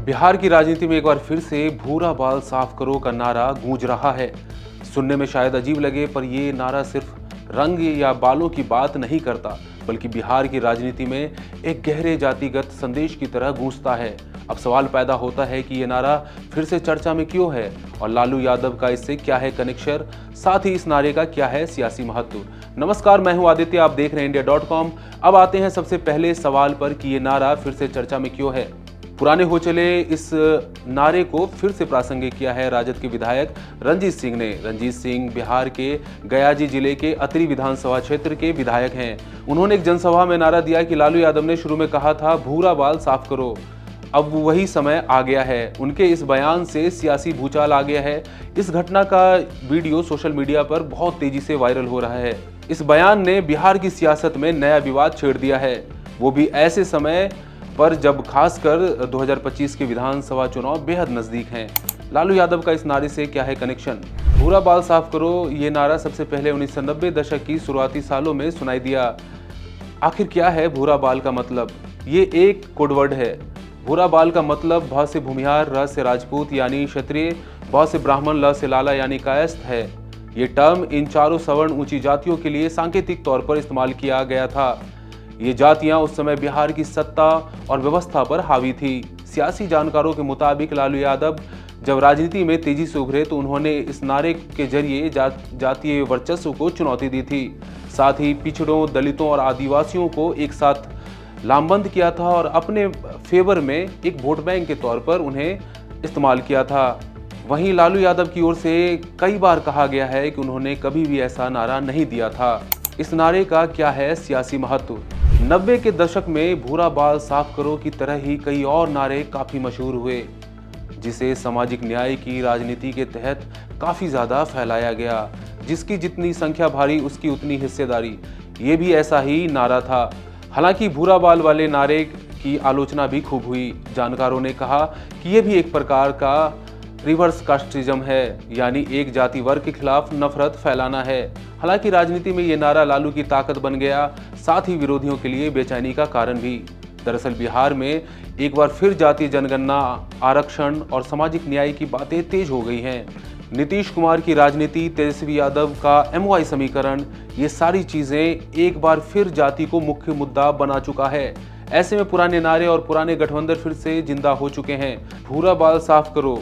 बिहार की राजनीति में एक बार फिर से भूरा बाल साफ करो का नारा गूंज रहा है। सुनने में शायद अजीब लगे, पर ये नारा सिर्फ रंग या बालों की बात नहीं करता, बल्कि बिहार की राजनीति में एक गहरे जातिगत संदेश की तरह गूंजता है। अब सवाल पैदा होता है कि ये नारा फिर से चर्चा में क्यों है और लालू यादव का इससे क्या है कनेक्शन, साथ ही इस नारे का क्या है सियासी महत्व। नमस्कार, मैं हूं आदित्य, आप देख रहे हैं India.com। अब आते हैं सबसे पहले सवाल पर कि ये नारा फिर से चर्चा में क्यों है। पुराने हो चले इस नारे को फिर से प्रासंगिक किया है राजद के विधायक रंजीत सिंह ने। रंजीत सिंह बिहार के गयाजी जिले के अतरी विधानसभा क्षेत्र के विधायक हैं। उन्होंने एक जनसभा में नारा दिया कि लालू यादव ने शुरू में कहा था भूरा बाल साफ करो, अब वही समय आ गया है। उनके इस बयान से सियासी भूचाल आ गया है। इस घटना का वीडियो सोशल मीडिया पर बहुत तेजी से वायरल हो रहा है। इस बयान ने बिहार की सियासत में नया विवाद छेड़ दिया है, वो भी ऐसे समय पर जब खासकर 2025 के विधानसभा चुनाव बेहद नजदीक हैं। लालू यादव का इस नारे से क्या है कनेक्शन? भूरा बाल साफ करो ये नारा सबसे पहले 1990 दशक की शुरुआती सालों में सुनाई दिया। आखिर क्या है भूरा बाल का मतलब? ये एक कोडवर्ड है। भूरा बाल का मतलब भ से भूमिहार, र से राजपूत यानी क्षत्रिय, ब से ब्राह्मण, ल से लाला यानी कायस्थ है। ये टर्म इन चारों सवर्ण ऊंची जातियों के लिए सांकेतिक तौर पर इस्तेमाल किया गया था। ये जातियां उस समय बिहार की सत्ता और व्यवस्था पर हावी थी। सियासी जानकारों के मुताबिक लालू यादव जब राजनीति में तेजी से उभरे तो उन्होंने इस नारे के जरिए जातीय वर्चस्व को चुनौती दी थी। साथ ही पिछड़ों, दलितों और आदिवासियों को एक साथ लामबंद किया था और अपने फेवर में एक वोट बैंक के तौर पर उन्हें इस्तेमाल किया था। वहीं लालू यादव की ओर से कई बार कहा गया है कि उन्होंने कभी भी ऐसा नारा नहीं दिया था। इस नारे का क्या है सियासी महत्व? 90 के दशक में भूरा बाल साफ करो की तरह ही कई और नारे काफी मशहूर हुए, जिसे सामाजिक न्याय की राजनीति के तहत काफी ज्यादा फैलाया गया। जिसकी जितनी संख्या भारी उसकी उतनी हिस्सेदारी, ये भी ऐसा ही नारा था। हालांकि भूरा बाल वाले नारे की आलोचना भी खूब हुई। जानकारों ने कहा कि यह भी एक प्रकार का रिवर्स कास्टिज्म है, यानी एक जाति वर्ग के खिलाफ नफरत फैलाना है। हालांकि राजनीति में ये नारा लालू की ताकत बन गया, साथ ही विरोधियों के लिए बेचैनी का कारण भी। दरअसल बिहार में एक बार फिर जातीय जनगणना, आरक्षण और सामाजिक न्याय की बातें तेज हो गई हैं। नीतीश कुमार की राजनीति, तेजस्वी यादव का MY समीकरण, ये सारी चीजें एक बार फिर जाति को मुख्य मुद्दा बना चुका है। ऐसे में पुराने नारे और पुराने गठबंधन फिर से जिंदा हो चुके हैं। भूरा बाल साफ करो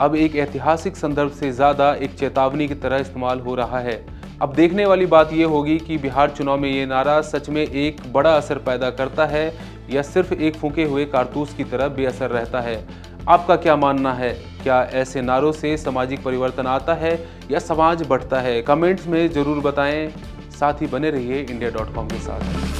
अब एक ऐतिहासिक संदर्भ से ज्यादा एक चेतावनी की तरह इस्तेमाल हो रहा है। अब देखने वाली बात यह होगी कि बिहार चुनाव में ये नारा सच में एक बड़ा असर पैदा करता है या सिर्फ एक फूंके हुए कारतूस की तरह बेअसर रहता है। आपका क्या मानना है? क्या ऐसे नारों से सामाजिक परिवर्तन आता है या समाज बढ़ता है? कमेंट्स में जरूर बताएं। साथ ही बने रहिए India.com के साथ।